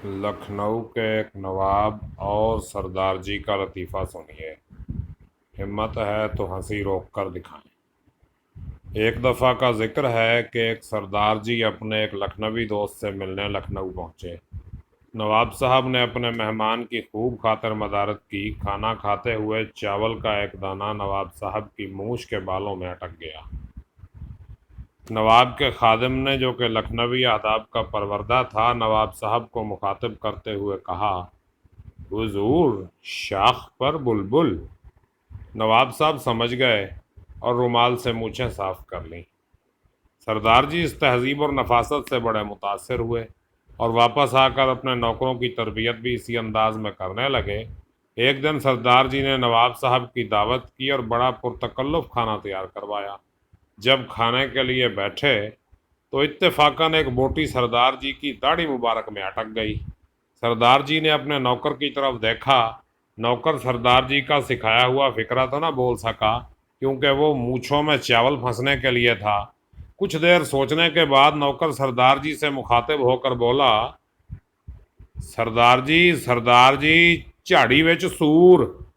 लखनऊ के एक नवाब और सरदार जी का लतीफ़ा सुनिए। हिम्मत है तो हंसी रोक कर दिखाएं। एक दफ़ा का जिक्र है कि एक सरदार जी अपने एक लखनवी दोस्त से मिलने लखनऊ पहुंचे। नवाब साहब ने अपने मेहमान की खूब खातिर मदारत की। खाना खाते हुए चावल का एक दाना नवाब साहब की मूछ के बालों में अटक गया। नवाब के खादिम ने, जो कि लखनवी आदाब का परवरदा था, नवाब साहब को मुखातिब करते हुए कहा, हुजूर, शाख पर बुलबुल। नवाब साहब समझ गए और रुमाल से मूछें साफ कर लीं। सरदार जी इस तहजीब और नफासत से बड़े मुतासिर हुए और वापस आकर अपने नौकरों की तरबियत भी इसी अंदाज में करने लगे। एक दिन सरदार जी ने नवाब साहब की दावत की और बड़ा पुरतकल्लुफ़ खाना तैयार करवाया। जब खाने के लिए बैठे तो इत्तेफाकन एक बोटी सरदार जी की दाढ़ी मुबारक में अटक गई। सरदार जी ने अपने नौकर की तरफ देखा। नौकर सरदार जी का सिखाया हुआ फिक्रा तो ना बोल सका, क्योंकि वो मूछों में चावल फंसने के लिए था। कुछ देर सोचने के बाद नौकर सरदार जी से मुखातिब होकर बोला, सरदार जी, झाड़ी विच सूर।